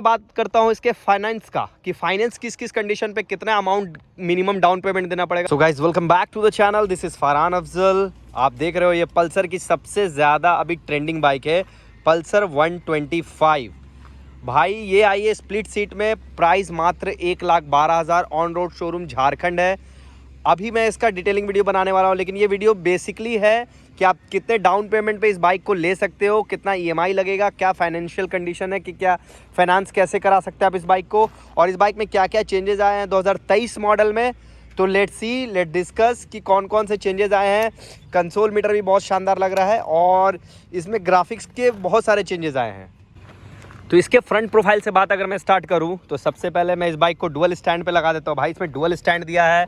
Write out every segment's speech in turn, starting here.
बात करता हूँ इसके फाइनेंस का कि फाइनेंस किस किस कंडीशन पे कितना अमाउंट मिनिमम डाउन पेमेंट देना पड़ेगा। So guys welcome back to the channel, this is Farhan Afzal. आप देख रहे हो ये पल्सर की सबसे ज़्यादा अभी ट्रेंडिंग बाइक है पल्सर 125। भाई ये आई है स्प्लिट सीट में, प्राइस मात्र 1,12,000, ऑन रोड शोरूम झारखंड है। अभी मैं इसका डिटेलिंग वीडियो बनाने वाला हूँ, लेकिन ये वीडियो बेसिकली है कि आप कितने डाउन पेमेंट पे इस बाइक को ले सकते हो, कितना ईएमआई लगेगा, क्या फाइनेंशियल कंडीशन है कि क्या फाइनेंस कैसे करा सकते हैं आप इस बाइक को, और इस बाइक में क्या क्या चेंजेस आए हैं 2023 मॉडल में। तो लेट डिस्कस कि कौन कौन से चेंजेस आए हैं। कंसोल मीटर भी बहुत शानदार लग रहा है और इसमें ग्राफिक्स के बहुत सारे चेंजेस आए हैं। तो इसके फ्रंट प्रोफाइल से बात अगर मैं स्टार्ट करूं तो सबसे पहले मैं इस बाइक को डुअल स्टैंड पे लगा देता हूं। भाई इसमें डुअल स्टैंड दिया है,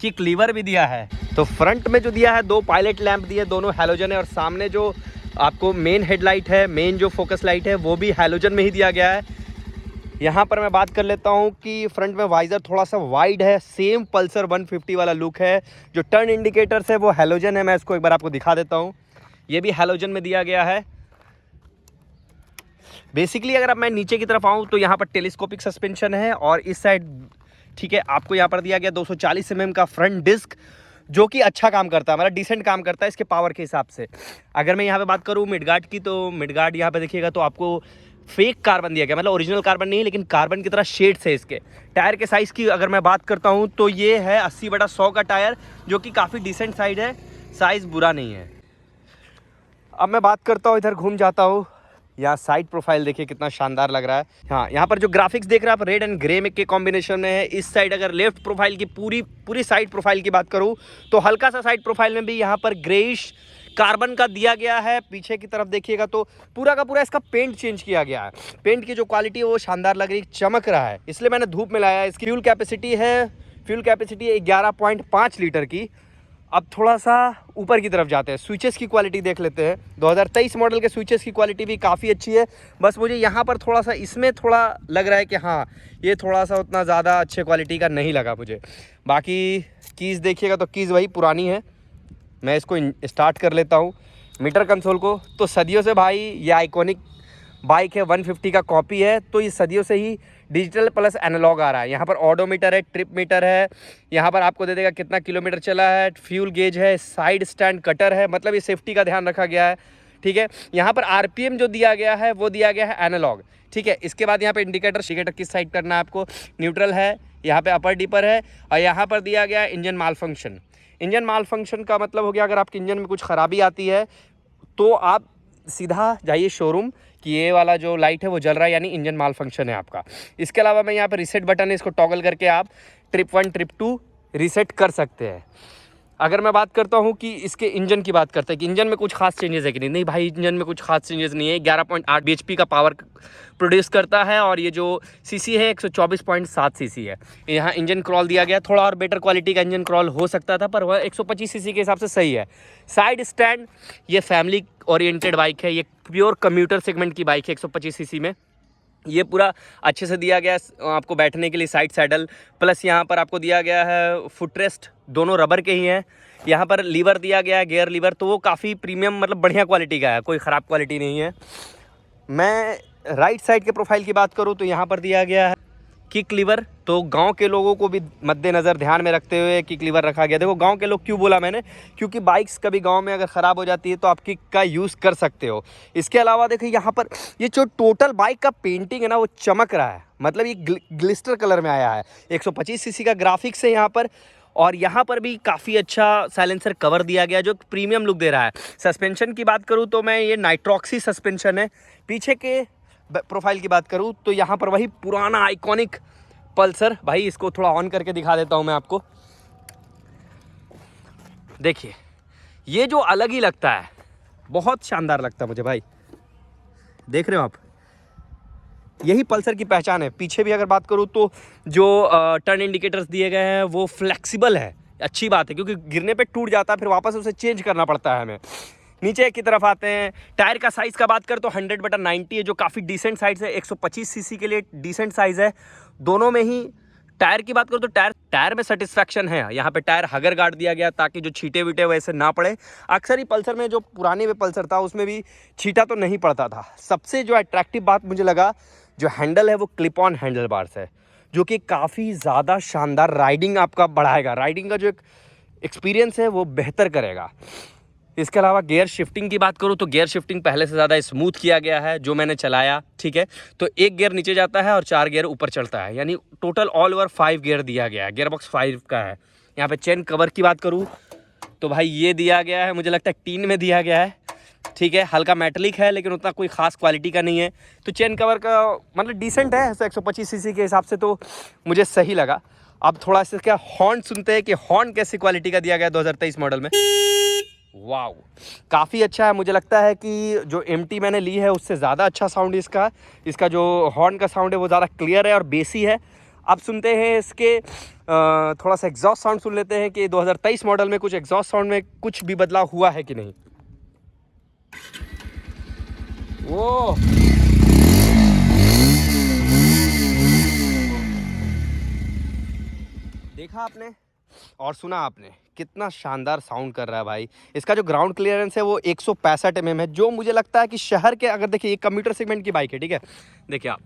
किक लीवर भी दिया है। तो फ्रंट में जो दिया है 2 पायलट लैंप दिए, दोनों हैलोजन है, और सामने जो आपको मेन हेडलाइट है, मेन जो फोकस लाइट है वो भी हैलोजन में ही दिया गया है। यहाँ पर मैं बात कर लेता हूँ कि फ्रंट में वाइज़र थोड़ा सा वाइड है, सेम पल्सर 150 वाला लुक है। जो टर्न इंडिकेटर्स है वो हैलोजन है, मैं इसको एक बार आपको दिखा देता हूँ। ये भी हैलोजन में दिया गया है। बेसिकली अगर अब मैं नीचे की तरफ आऊँ तो यहाँ पर टेलीस्कोपिक सस्पेंशन है, और इस साइड ठीक है आपको यहाँ पर दिया गया 240 mm का फ्रंट डिस्क, जो कि अच्छा काम करता है, मतलब डिसेंट काम करता है इसके पावर के हिसाब से। अगर मैं यहाँ पे बात करूँ मिडगार्ड की, तो मिडगार्ड यहाँ पे देखिएगा तो आपको फेक कार्बन दिया गया, मतलब ओरिजिनल कार्बन नहीं, लेकिन कार्बन की तरह शेड्स है इसके। टायर के साइज़ की अगर मैं बात करता हूँ तो ये है 80/100 का टायर, जो कि काफ़ी डिसेंट साइड है, साइज़ बुरा नहीं है। अब मैं बात करता हूँ, इधर घूम जाता हूँ, यहाँ साइड प्रोफाइल देखिए कितना शानदार लग रहा है। हाँ, यहाँ पर जो ग्राफिक्स देख रहे हैं आप, रेड एंड ग्रे में के कॉम्बिनेशन में है। इस साइड अगर लेफ्ट प्रोफाइल की पूरी साइड प्रोफाइल की बात करूँ तो हल्का सा साइड प्रोफाइल में भी यहाँ पर ग्रेइश कार्बन का दिया गया है। पीछे की तरफ देखिएगा तो पूरा का पूरा इसका पेंट चेंज किया गया है। पेंट की जो क्वालिटी है वो शानदार लग रही है, चमक रहा है, इसलिए मैंने धूप में लाया। इसकी फ्यूल कैपेसिटी है 11.5 लीटर की। अब थोड़ा सा ऊपर की तरफ जाते हैं, स्विचेस की क्वालिटी देख लेते हैं। 2023 मॉडल के स्विचेस की क्वालिटी भी काफ़ी अच्छी है। बस मुझे यहाँ पर थोड़ा सा इसमें थोड़ा लग रहा है कि हाँ, ये थोड़ा सा उतना ज़्यादा अच्छे क्वालिटी का नहीं लगा मुझे। बाकी कीज़ देखिएगा तो कीज़ वही पुरानी है। मैं इसको स्टार्ट कर लेता हूँ मीटर कंसोल को। तो सदियों से भाई ये आइकॉनिक बाइक है, 150 का कॉपी है, तो ये सदियों से ही डिजिटल प्लस एनालॉग आ रहा है। यहाँ पर ऑडोमीटर है, ट्रिप मीटर है, यहाँ पर आपको दे देगा कितना किलोमीटर चला है, फ्यूल गेज है, साइड स्टैंड कटर है, मतलब ये सेफ्टी का ध्यान रखा गया है। ठीक है, यहाँ पर आरपीएम जो दिया गया है वो दिया गया है एनालॉग। ठीक है, इसके बाद यहाँ पे इंडिकेटर किस साइड करना है आपको, न्यूट्रल है, यहाँ पे अपर डिपर है, और यहाँ पर दिया गया है इंजन माल फंक्शन। इंजन माल फंक्शन का मतलब हो गया अगर आपके इंजन में कुछ ख़राबी आती है तो आप सीधा जाइए शोरूम कि ये वाला जो लाइट है वो जल रहा है, यानी इंजन माल फंक्शन है आपका। इसके अलावा मैं यहाँ पर रीसेट बटन है, इसको टॉगल करके आप ट्रिप 1 ट्रिप 2 रीसेट कर सकते हैं। अगर मैं बात करता हूँ कि इसके इंजन की बात करते हैं कि इंजन में कुछ खास चेंजेस है कि नहीं भाई, इंजन में कुछ खास चेंजेस नहीं है। 11.8 bhp का पावर प्रोड्यूस करता है, और ये जो सीसी है 124.7 सीसी है। यहाँ इंजन क्रॉल दिया गया, थोड़ा और बेटर क्वालिटी का इंजन क्रॉल हो सकता था, पर वह 125 सीसी के हिसाब से सही है। साइड स्टैंड, ये फैमिली ओरिएंटेड बाइक है, ये प्योर कम्यूटर सेगमेंट की बाइक है 125 सीसी में। ये पूरा अच्छे से दिया गया है आपको बैठने के लिए, साइड सैडल, प्लस यहाँ पर आपको दिया गया है फुटरेस्ट, दोनों रबर के ही हैं। यहाँ पर लीवर दिया गया है, गियर लीवर, तो वो काफ़ी प्रीमियम मतलब बढ़िया क्वालिटी का है, कोई ख़राब क्वालिटी नहीं है। मैं राइट साइड के प्रोफाइल की बात करूँ तो यहाँ पर दिया गया है किक लीवर। तो गांव के लोगों को भी मद्देनज़र ध्यान में रखते हुए किक लीवर रखा गया। देखो गांव के लोग क्यों बोला मैंने, क्योंकि बाइक्स कभी गांव में अगर ख़राब हो जाती है तो आप किक का यूज़ कर सकते हो। इसके अलावा देखिए यहाँ पर ये जो टोटल बाइक का पेंटिंग है ना वो चमक रहा है, मतलब ये ग्लिस्टर कलर में आया है। 125 सीसी का ग्राफिक्स है यहाँ पर, और यहाँ पर भी काफ़ी अच्छा साइलेंसर कवर दिया गया जो प्रीमियम लुक दे रहा है। सस्पेंशन की बात करूँ तो मैं ये नाइट्रॉक्सी सस्पेंशन है। पीछे के प्रोफाइल की बात करूँ तो यहाँ पर वही पुराना आइकॉनिक पल्सर। भाई इसको थोड़ा ऑन करके दिखा देता हूँ मैं आपको, देखिए ये जो अलग ही लगता है, बहुत शानदार लगता है मुझे भाई। देख रहे हो आप, यही पल्सर की पहचान है। पीछे भी अगर बात करूँ तो जो टर्न इंडिकेटर्स दिए गए हैं वो फ्लेक्सिबल है, अच्छी बात है, क्योंकि गिरने पे टूट जाता है, फिर वापस उसे चेंज करना पड़ता है हमें। नीचे की तरफ आते हैं, टायर का साइज़ का बात करें तो 100/90 है, जो काफ़ी डिसेंट साइज़ है। 125 सीसी के लिए डिसेंट साइज़ है। दोनों में ही टायर की बात करो तो टायर में सेटिस्फैक्शन है। यहाँ पे टायर हगर गार्ड दिया गया ताकि जो छींटे वीटे वैसे ना पड़े। अक्सर ही पल्सर में, जो पुराने में पल्सर था उसमें भी छींटा तो नहीं पड़ता था। सबसे जो अट्रैक्टिव बात मुझे लगा जो हैंडल है वो क्लिप ऑन हैंडल बार्स है, जो कि काफ़ी ज़्यादा शानदार राइडिंग आपका बढ़ाएगा, राइडिंग का जो एक एक्सपीरियंस है वो बेहतर करेगा। इसके अलावा गियर शिफ्टिंग की बात करूँ तो गियर शिफ्टिंग पहले से ज़्यादा स्मूथ किया गया है जो मैंने चलाया, ठीक है। तो एक गियर नीचे जाता है और 4 गियर ऊपर चढ़ता है, यानी टोटल ऑल ओवर 5 गियर दिया गया है, गियर बॉक्स 5 का है। यहाँ पे चेन कवर की बात करूँ तो भाई ये दिया गया है, मुझे लगता है टीन में दिया गया है, ठीक है। हल्का मेटलिक है लेकिन उतना कोई ख़ास क्वालिटी का नहीं है। तो चेन कवर का मतलब डिसेंट है, 125 सीसी के हिसाब से तो मुझे सही लगा। अब थोड़ा सा क्या हॉर्न सुनते हैं कि हॉर्न कैसी क्वालिटी का दिया गया है 2023 मॉडल में। वाओ, काफ़ी अच्छा है। मुझे लगता है कि जो MT मैंने ली है उससे ज़्यादा अच्छा साउंड इसका जो हॉर्न का साउंड है वो ज़्यादा क्लियर है और बेसी है। अब सुनते हैं इसके थोड़ा सा एग्जॉस्ट साउंड सुन लेते हैं कि 2023 मॉडल में कुछ एग्जॉस्ट साउंड में कुछ भी बदलाव हुआ है कि नहीं। वो देखा आपने और सुना आपने कितना शानदार साउंड कर रहा है भाई। इसका जो ग्राउंड क्लियरेंस है वो 165 mm है, जो मुझे लगता है कि शहर के, अगर देखिए ये कम्यूटर सेगमेंट की बाइक है, ठीक है। देखिए आप,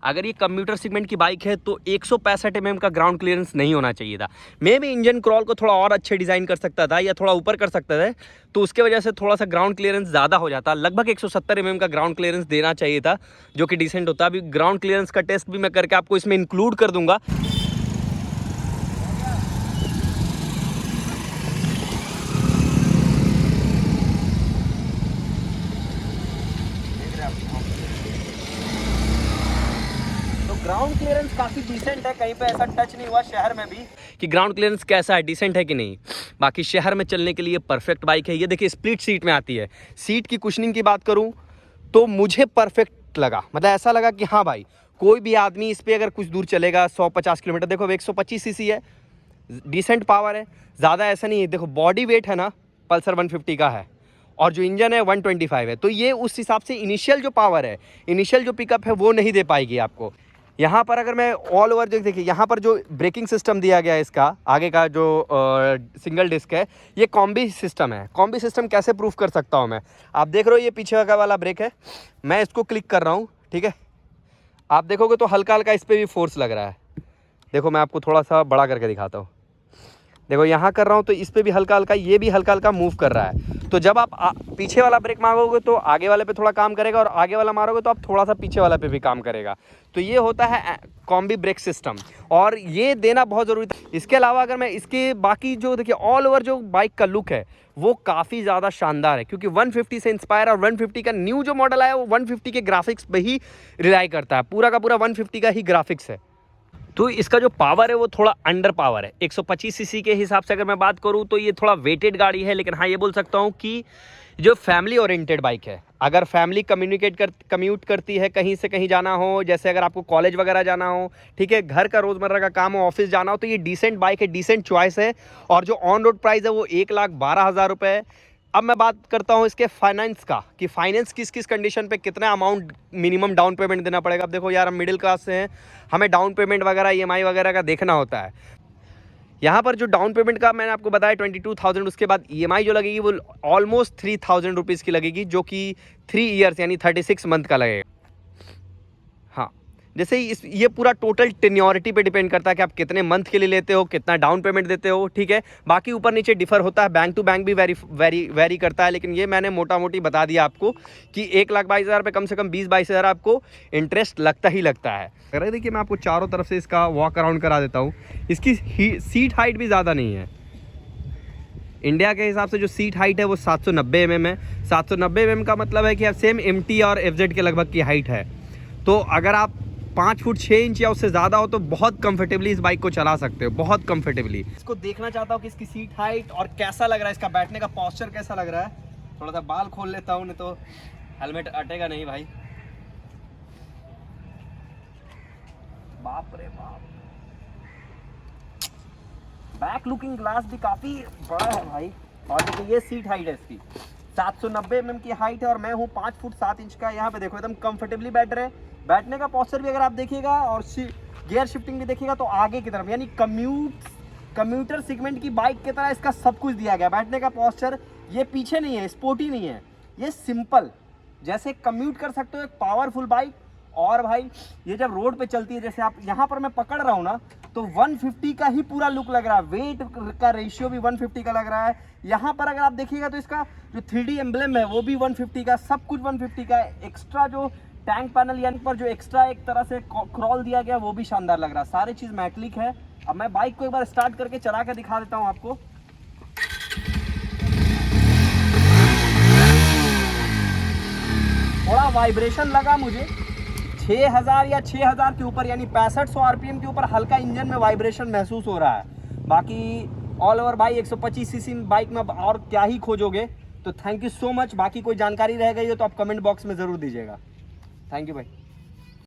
अगर ये कम्यूटर सेगमेंट की बाइक है तो 165 mm का ग्राउंड क्लियरेंस नहीं होना चाहिए था। मैं भी इंजन क्रॉल को थोड़ा और अच्छे डिज़ाइन कर सकता था या थोड़ा ऊपर कर सकता था, तो उसके वजह से थोड़ा सा ग्राउंड क्लियरेंस ज़्यादा हो जाता। लगभग 170 mm का ग्राउंड क्लियरेंस देना चाहिए था, जो कि डिसेंट होता। अभी ग्राउंड क्लियरेंस का टेस्ट भी मैं करके आपको इसमें इंक्लूड कर दूंगा। ग्राउंड क्लियरेंस काफ़ी डिसेंट है, कहीं पे ऐसा टच नहीं हुआ शहर में भी कि ग्राउंड क्लियरेंस कैसा है, डिसेंट है कि नहीं। बाकी शहर में चलने के लिए परफेक्ट बाइक है। ये देखिए स्प्लिट सीट में आती है। सीट की कुशनिंग की बात करूं तो मुझे परफेक्ट लगा, मतलब ऐसा लगा कि हाँ भाई कोई भी आदमी इस पर अगर कुछ दूर चलेगा 150 किलोमीटर, देखो 125 सीसी है, डिसेंट पावर है, ज़्यादा ऐसा नहीं है। देखो बॉडी वेट है ना पल्सर 150 का है और जो इंजन है 125 है, तो ये उस हिसाब से इनिशियल जो पावर है, इनिशियल जो पिकअप है वो नहीं दे पाएगी आपको। यहाँ पर अगर मैं ऑल ओवर देखिए, यहाँ पर जो ब्रेकिंग सिस्टम दिया गया है, इसका आगे का जो सिंगल डिस्क है, ये कॉम्बी सिस्टम है। कॉम्बी सिस्टम कैसे प्रूफ कर सकता हूँ मैं, आप देख रहे हो ये पीछे का वाला ब्रेक है, मैं इसको क्लिक कर रहा हूँ, ठीक है। आप देखोगे तो हल्का हल्का इस पर भी फोर्स लग रहा है। देखो मैं आपको थोड़ा सा बड़ा करके दिखाता हूँ, देखो यहाँ कर रहा हूँ तो इस पर भी हल्का हल्का, ये भी हल्का हल्का मूव कर रहा है। तो जब आप पीछे वाला ब्रेक मारोगे तो आगे वाले पे थोड़ा काम करेगा और आगे वाला मारोगे तो आप थोड़ा सा पीछे वाला पे भी काम करेगा। तो ये होता है कॉम्बी ब्रेक सिस्टम और ये देना बहुत ज़रूरी था। इसके अलावा अगर मैं इसके बाकी जो देखिए ऑल ओवर जो बाइक का लुक है वो काफ़ी ज़्यादा शानदार है, क्योंकि 150 से इंस्पायर और 150 का न्यू जो मॉडल आया वो 150 के ग्राफिक्स पे ही रिलाई करता है, पूरा का पूरा 150 का ही ग्राफिक्स है। तो इसका जो पावर है वो थोड़ा अंडर पावर है। 125 सीसी के हिसाब से अगर मैं बात करूं तो ये थोड़ा वेटेड गाड़ी है, लेकिन हाँ ये बोल सकता हूं कि जो फैमिली ओरिएंटेड बाइक है, अगर फैमिली कम्यूट करती है, कहीं से कहीं जाना हो, जैसे अगर आपको कॉलेज वगैरह जाना हो, ठीक है, घर का रोज़मर्रा का काम हो, ऑफिस जाना हो, तो ये डिसेंट बाइक है, डिसेंट चॉइस है। और जो ऑन रोड प्राइस है वो 1,12,000 रुपये है। अब मैं बात करता हूँ इसके फाइनेंस का, कि फाइनेंस किस किस कंडीशन पे कितना अमाउंट मिनिमम डाउन पेमेंट देना पड़ेगा। अब देखो यार, हम मिडिल क्लास से हैं, हमें डाउन पेमेंट वगैरह EMI वगैरह का देखना होता है। यहाँ पर जो डाउन पेमेंट का मैंने आपको बताया 22,000, उसके बाद EMI जो लगेगी वो ऑलमोस्ट 3,000 रुपीज़ की लगेगी, जो कि 3 ईयर्स यानी 36 मंथ का लगेगा। हाँ, जैसे ये पूरा टोटल टेन्योरिटी पे डिपेंड करता है कि आप कितने मंथ के लिए लेते हो, कितना डाउन पेमेंट देते हो, ठीक है। बाकी ऊपर नीचे डिफर होता है, बैंक टू बैंक भी वेरी करता है, लेकिन ये मैंने मोटा मोटी बता दिया आपको कि 1,22,000 पे कम से कम 20-22 हज़ार आपको इंटरेस्ट लगता ही लगता है। अगर देखिए मैं आपको चारों तरफ से इसका वॉक अराउंड करा देता हूँ। इसकी सीट हाइट भी ज़्यादा नहीं है, इंडिया के हिसाब से जो सीट हाइट है वो 790 mm है। 790 mm का मतलब है कि अब सेम MT और FZ के लगभग की हाइट है। तो अगर आप 5 फुट 6 इंच या उससे ज़्यादा हो तो बहुत कंफर्टेबली इस बाइक को चला सकते हो, बहुत कंफर्टेबली। इसको देखना चाहता हूँ कि इसकी सीट हाइट और कैसा लग रहा है, इसका बैठने का पोस्चर कैसा लग रहा है। थोड़ा सा बाल खोल लेता हूँ, नहीं तो हेलमेट अटेगा नहीं भाई। बाप रे बाप, बैक लुकिंग ग्लास भी काफ़ी बड़ा है भाई। और देखिए ये सीट हाइट है इसकी 790 mm की हाइट है और मैं हूँ 5 फुट 7 इंच का। यहाँ पे देखो एकदम कंफर्टेबली बैठ रहे हैं। बैठने का पोस्चर भी अगर आप देखिएगा और गियर शिफ्टिंग भी देखिएगा तो आगे की तरफ, यानी कम्यूटर सेगमेंट की बाइक की तरह इसका सब कुछ दिया गया। बैठने का पोस्चर ये पीछे नहीं है, स्पोर्टी नहीं है, ये सिंपल, जैसे कम्यूट कर सकते हो एक पावरफुल बाइक और भाई ये जब रोड पे चलती है, जैसे आप यहाँ पर मैं पकड़ रहा हूँ ना, तो 150 का ही पूरा लुक लग रहा है, वेट का रेशियो भी 150 का लग रहा है। यहाँ पर अगर आप देखिएगा तो इसका जो 3D एम्ब्लेम है वो भी 150 का, सब कुछ 150 का है। एक्स्ट्रा जो टैंक पैनल यानी पर जो एक्स्ट्रा एक तरह से क्रॉल दिया गया वो भी शानदार लग रहा है। सारी चीज़ मैटलिक है। अब मैं बाइक को एक बार स्टार्ट करके चला के दिखा देता हूँ आपको। थोड़ा वाइब्रेशन लगा मुझे, 6000 या 6000 के ऊपर यानी 6500 आरपीएम के ऊपर हल्का इंजन में वाइब्रेशन महसूस हो रहा है। बाकी ऑल ओवर भाई 125 सीसी बाइक में और क्या ही खोजोगे। तो थैंक यू सो मच। बाकी कोई जानकारी रह गई हो तो आप कमेंट बॉक्स में ज़रूर दीजिएगा। थैंक यू भाई।